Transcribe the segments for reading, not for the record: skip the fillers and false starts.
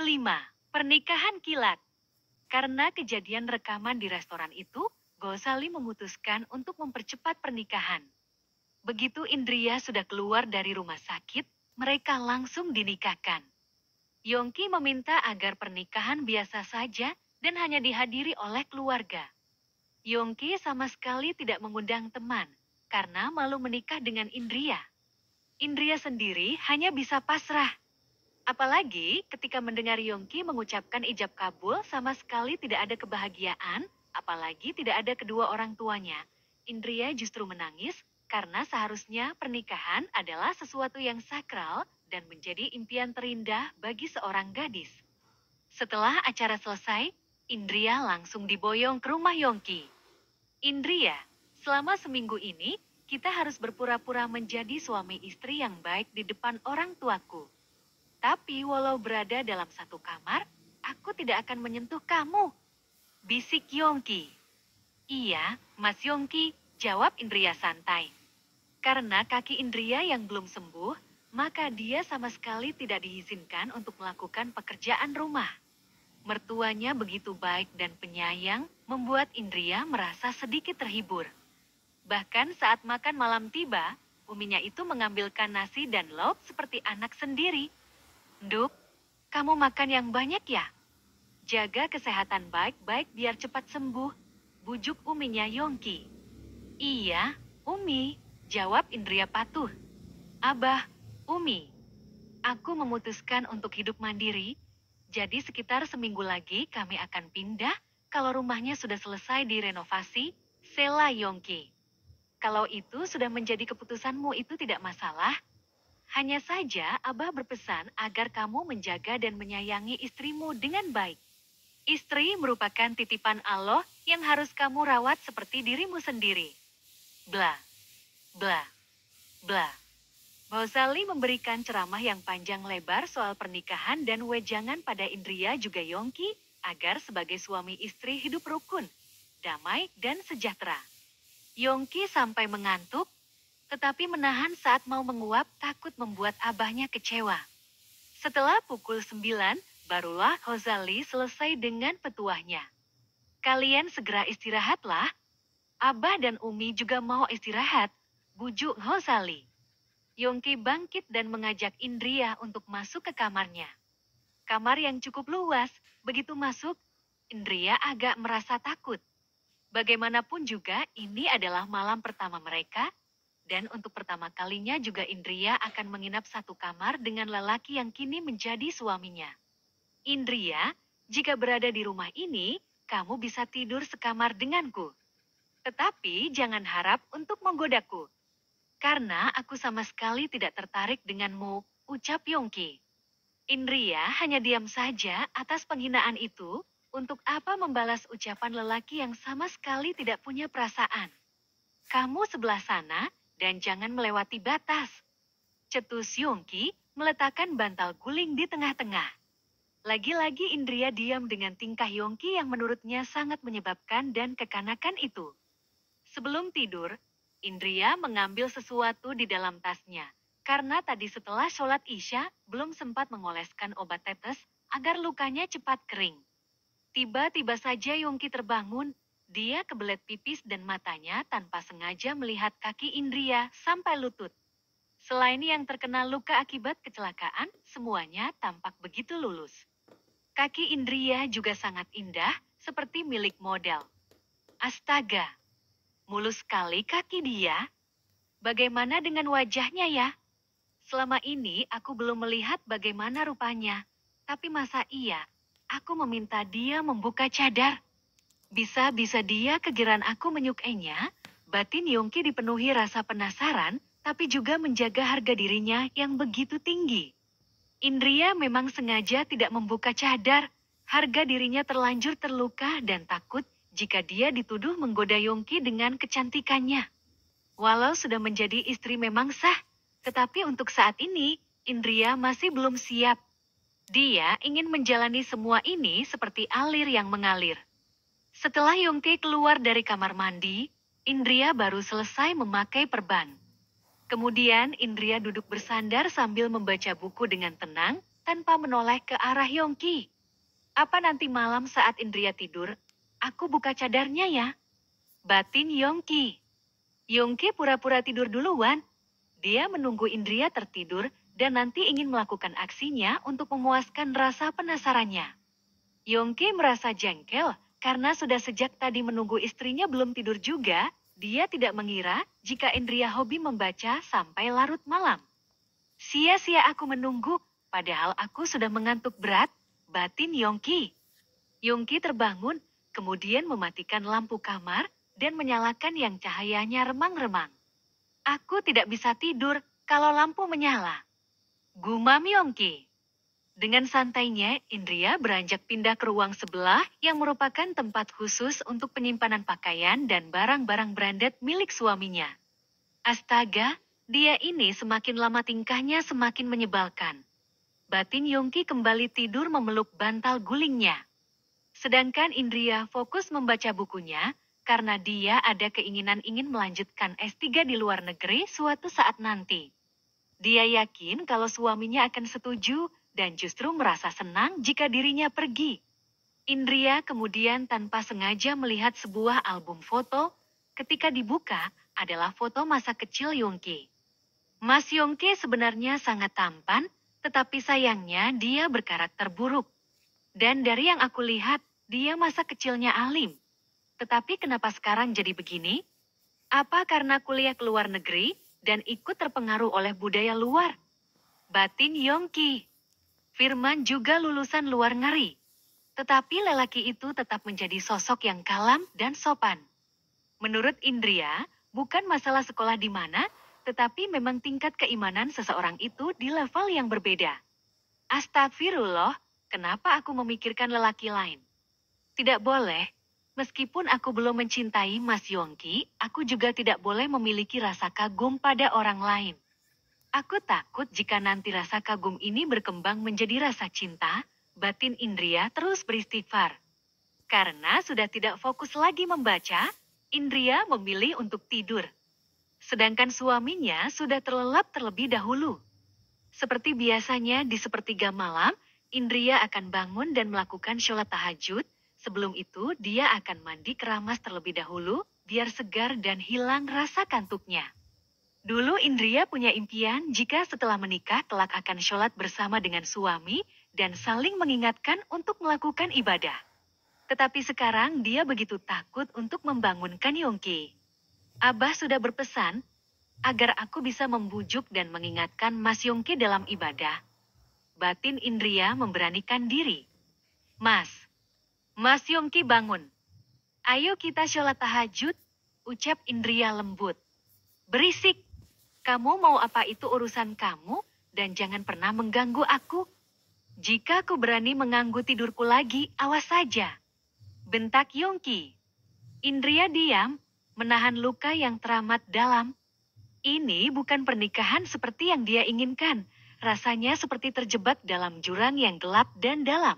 Kelima, pernikahan kilat. Karena kejadian rekaman di restoran itu, Ghazali memutuskan untuk mempercepat pernikahan. Begitu Indria sudah keluar dari rumah sakit, mereka langsung dinikahkan. Yongki meminta agar pernikahan biasa saja dan hanya dihadiri oleh keluarga. Yongki sama sekali tidak mengundang teman, karena malu menikah dengan Indria. Indria sendiri hanya bisa pasrah. Apalagi ketika mendengar Yongki mengucapkan ijab kabul sama sekali tidak ada kebahagiaan, apalagi tidak ada kedua orang tuanya. Indria justru menangis karena seharusnya pernikahan adalah sesuatu yang sakral dan menjadi impian terindah bagi seorang gadis. Setelah acara selesai, Indria langsung diboyong ke rumah Yongki. Indria, selama seminggu ini, kita harus berpura-pura menjadi suami istri yang baik di depan orang tuaku. Tapi walau berada dalam satu kamar, aku tidak akan menyentuh kamu. Bisik Yongki. Iya, Mas Yongki, jawab Indria santai. Karena kaki Indria yang belum sembuh, maka dia sama sekali tidak diizinkan untuk melakukan pekerjaan rumah. Mertuanya begitu baik dan penyayang, membuat Indria merasa sedikit terhibur. Bahkan saat makan malam tiba, uminya itu mengambilkan nasi dan lauk seperti anak sendiri. Nduk, kamu makan yang banyak ya? Jaga kesehatan baik-baik biar cepat sembuh, bujuk uminya Yongki. Iya, Umi, jawab Indria patuh. Abah, Umi, aku memutuskan untuk hidup mandiri, jadi sekitar seminggu lagi kami akan pindah kalau rumahnya sudah selesai direnovasi, sela Yongki. Kalau itu sudah menjadi keputusanmu itu tidak masalah. Hanya saja Abah berpesan agar kamu menjaga dan menyayangi istrimu dengan baik. Istri merupakan titipan Allah yang harus kamu rawat seperti dirimu sendiri. Bla, bla, bla. Ghazali memberikan ceramah yang panjang lebar soal pernikahan dan wejangan pada Indria juga Yongki agar sebagai suami istri hidup rukun, damai dan sejahtera. Yongki sampai mengantuk, tetapi menahan saat mau menguap takut membuat abahnya kecewa. Setelah pukul 9, barulah Ghazali selesai dengan petuahnya. Kalian segera istirahatlah. Abah dan Umi juga mau istirahat, bujuk Ghazali. Yongki bangkit dan mengajak Indria untuk masuk ke kamarnya. Kamar yang cukup luas, begitu masuk, Indria agak merasa takut. Bagaimanapun juga ini adalah malam pertama mereka, dan untuk pertama kalinya juga Indria akan menginap satu kamar dengan lelaki yang kini menjadi suaminya. Indria, jika berada di rumah ini, kamu bisa tidur sekamar denganku. Tetapi jangan harap untuk menggodaku. Karena aku sama sekali tidak tertarik denganmu, ucap Yongki. Indria hanya diam saja atas penghinaan itu, untuk apa membalas ucapan lelaki yang sama sekali tidak punya perasaan. Kamu sebelah sana, dan jangan melewati batas. Cetus Yongki meletakkan bantal guling di tengah-tengah. Lagi-lagi Indria diam dengan tingkah Yongki yang menurutnya sangat menyebabkan dan kekanakan itu. Sebelum tidur, Indria mengambil sesuatu di dalam tasnya, karena tadi setelah sholat Isya belum sempat mengoleskan obat tetes agar lukanya cepat kering. Tiba-tiba saja Yongki terbangun. Dia kebelet pipis dan matanya tanpa sengaja melihat kaki Indria sampai lutut. Selain yang terkena luka akibat kecelakaan, semuanya tampak begitu lulus. Kaki Indria juga sangat indah, seperti milik model. Astaga, mulus sekali kaki dia. Bagaimana dengan wajahnya ya? Selama ini aku belum melihat bagaimana rupanya. Tapi masa iya, aku meminta dia membuka cadar? Bisa-bisa dia kegiran aku menyukainya, batin Yongki dipenuhi rasa penasaran, tapi juga menjaga harga dirinya yang begitu tinggi. Indria memang sengaja tidak membuka cadar, harga dirinya terlanjur terluka dan takut jika dia dituduh menggoda Yongki dengan kecantikannya. Walau sudah menjadi istri memang sah, tetapi untuk saat ini, Indria masih belum siap. Dia ingin menjalani semua ini seperti alir yang mengalir. Setelah Yongki keluar dari kamar mandi, Indria baru selesai memakai perban. Kemudian Indria duduk bersandar sambil membaca buku dengan tenang, tanpa menoleh ke arah Yongki. Apa nanti malam saat Indria tidur, aku buka cadarnya ya? Batin Yongki. Yongki pura-pura tidur duluan. Dia menunggu Indria tertidur dan nanti ingin melakukan aksinya untuk memuaskan rasa penasarannya. Yongki merasa jengkel karena sudah sejak tadi menunggu istrinya belum tidur juga. Dia tidak mengira jika Indria hobi membaca sampai larut malam. Sia-sia aku menunggu, padahal aku sudah mengantuk berat, batin Yongki. Yongki terbangun, kemudian mematikan lampu kamar dan menyalakan yang cahayanya remang-remang. Aku tidak bisa tidur kalau lampu menyala. Gumam Yongki. Dengan santainya, Indria beranjak pindah ke ruang sebelah yang merupakan tempat khusus untuk penyimpanan pakaian dan barang-barang branded milik suaminya. Astaga, dia ini semakin lama tingkahnya semakin menyebalkan. Batin Yongki kembali tidur memeluk bantal gulingnya. Sedangkan Indria fokus membaca bukunya karena dia ada keinginan ingin melanjutkan S3 di luar negeri suatu saat nanti. Dia yakin kalau suaminya akan setuju dan justru merasa senang jika dirinya pergi. Indria kemudian tanpa sengaja melihat sebuah album foto. Ketika dibuka, adalah foto masa kecil Yongki. Mas Yongki sebenarnya sangat tampan, tetapi sayangnya dia berkarakter buruk. Dan dari yang aku lihat, dia masa kecilnya alim. Tetapi kenapa sekarang jadi begini? Apa karena kuliah ke luar negeri dan ikut terpengaruh oleh budaya luar? Batin Yongki. Firman juga lulusan luar negeri. Tetapi lelaki itu tetap menjadi sosok yang kalem dan sopan. Menurut Indria, bukan masalah sekolah di mana, tetapi memang tingkat keimanan seseorang itu di level yang berbeda. Astagfirullah, kenapa aku memikirkan lelaki lain? Tidak boleh, meskipun aku belum mencintai Mas Yongki, aku juga tidak boleh memiliki rasa kagum pada orang lain. Aku takut jika nanti rasa kagum ini berkembang menjadi rasa cinta, batin Indria terus beristighfar. Karena sudah tidak fokus lagi membaca, Indria memilih untuk tidur. Sedangkan suaminya sudah terlelap terlebih dahulu. Seperti biasanya di sepertiga malam, Indria akan bangun dan melakukan sholat tahajud. Sebelum itu dia akan mandi keramas terlebih dahulu, biar segar dan hilang rasa kantuknya. Dulu Indria punya impian jika setelah menikah kelak akan sholat bersama dengan suami dan saling mengingatkan untuk melakukan ibadah. Tetapi sekarang dia begitu takut untuk membangunkan Yongki. Abah sudah berpesan agar aku bisa membujuk dan mengingatkan Mas Yongki dalam ibadah. Batin Indria memberanikan diri. Mas Yongki bangun. Ayo kita sholat tahajud, ucap Indria lembut. Berisik. Kamu mau apa itu urusan kamu, dan jangan pernah mengganggu aku. Jika aku berani mengganggu tidurku lagi, awas saja. Bentak Yongki. Indria diam, menahan luka yang teramat dalam. Ini bukan pernikahan seperti yang dia inginkan. Rasanya seperti terjebak dalam jurang yang gelap dan dalam.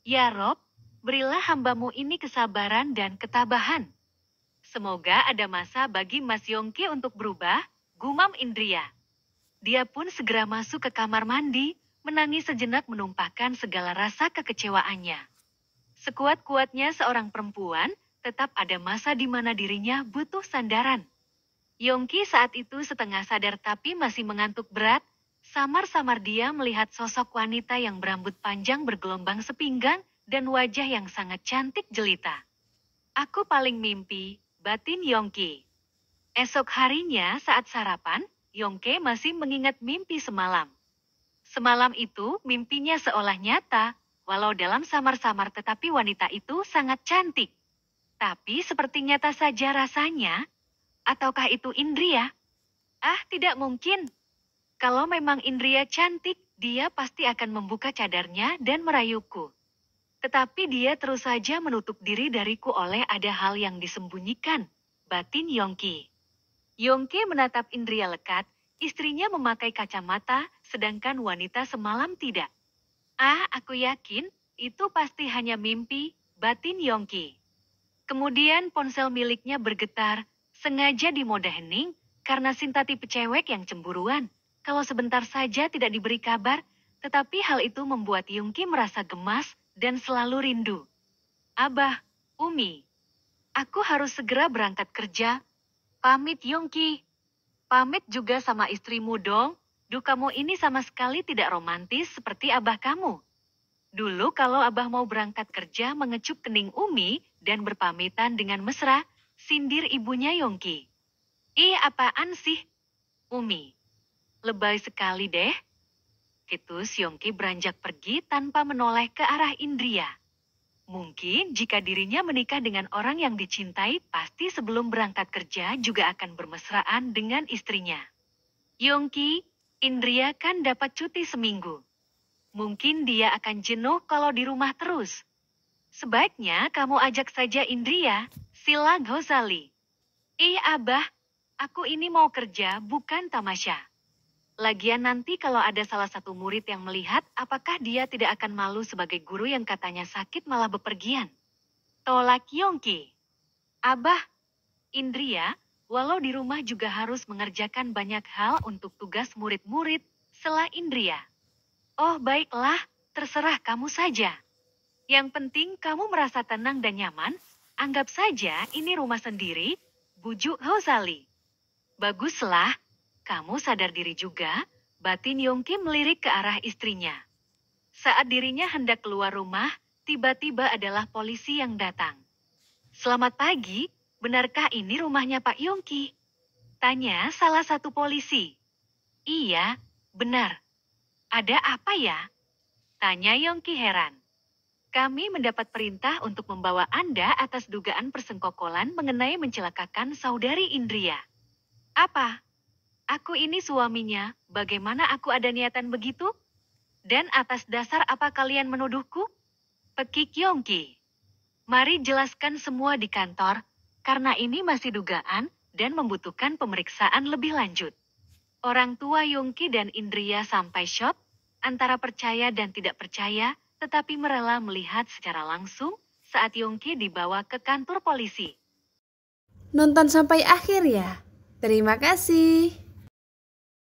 Ya Rob, berilah hambamu ini kesabaran dan ketabahan. Semoga ada masa bagi Mas Yongki untuk berubah, gumam Indria. Dia pun segera masuk ke kamar mandi, menangis sejenak menumpahkan segala rasa kekecewaannya. Sekuat-kuatnya seorang perempuan, tetap ada masa di mana dirinya butuh sandaran. Yongki saat itu setengah sadar tapi masih mengantuk berat. Samar-samar dia melihat sosok wanita yang berambut panjang bergelombang sepinggang dan wajah yang sangat cantik jelita. Aku paling mimpi, batin Yongki. Esok harinya saat sarapan, Yongki masih mengingat mimpi semalam. Semalam itu mimpinya seolah nyata, walau dalam samar-samar tetapi wanita itu sangat cantik. Tapi seperti nyata saja rasanya. Ataukah itu Indria? Ah, tidak mungkin. Kalau memang Indria cantik, dia pasti akan membuka cadarnya dan merayuku. Tetapi dia terus saja menutup diri dariku oleh ada hal yang disembunyikan, batin Yongki. Yongki menatap Indria lekat, istrinya memakai kacamata, sedangkan wanita semalam tidak. Ah, aku yakin, itu pasti hanya mimpi, batin Yongki. Kemudian ponsel miliknya bergetar, sengaja di mode hening, karena Sinta tipe cewek yang cemburuan. Kalau sebentar saja tidak diberi kabar, Tetapi hal itu membuat Yongki merasa gemas dan selalu rindu. Abah, Umi, aku harus segera berangkat kerja. Pamit Yongki. Pamit juga sama istrimu dong. Duh, kamu ini sama sekali tidak romantis seperti abah kamu. Dulu kalau abah mau berangkat kerja mengecup kening Umi dan berpamitan dengan mesra, sindir ibunya Yongki. Ih, apaan sih, Umi? Lebay sekali deh. Ketus Yongki beranjak pergi tanpa menoleh ke arah Indria. Mungkin jika dirinya menikah dengan orang yang dicintai, pasti sebelum berangkat kerja juga akan bermesraan dengan istrinya. Yongki, Indria kan dapat cuti seminggu. Mungkin dia akan jenuh kalau di rumah terus. Sebaiknya kamu ajak saja Indria, sila Ghazali. Ih abah, aku ini mau kerja bukan tamasya. Lagian nanti kalau ada salah satu murid yang melihat, apakah dia tidak akan malu sebagai guru yang katanya sakit malah bepergian? Tolak Yongki. Abah, Indria, walau di rumah juga harus mengerjakan banyak hal untuk tugas murid-murid, sela Indria. Oh baiklah, terserah kamu saja. Yang penting kamu merasa tenang dan nyaman, anggap saja ini rumah sendiri, bujuk Ghazali. Baguslah. Kamu sadar diri juga, batin Yongki melirik ke arah istrinya. Saat dirinya hendak keluar rumah, tiba-tiba adalah polisi yang datang. Selamat pagi, benarkah ini rumahnya Pak Yongki? Tanya salah satu polisi. Iya, benar. Ada apa ya? Tanya Yongki heran. Kami mendapat perintah untuk membawa Anda atas dugaan persengkokolan mengenai mencelakakan saudari Indria. Apa? Aku ini suaminya, bagaimana aku ada niatan begitu? Dan atas dasar apa kalian menuduhku? Pekik Yongki. Mari jelaskan semua di kantor, karena ini masih dugaan dan membutuhkan pemeriksaan lebih lanjut. Orang tua Yongki dan Indria sampai syok, antara percaya dan tidak percaya, tetapi merela melihat secara langsung saat Yongki dibawa ke kantor polisi. Nonton sampai akhir ya? Terima kasih.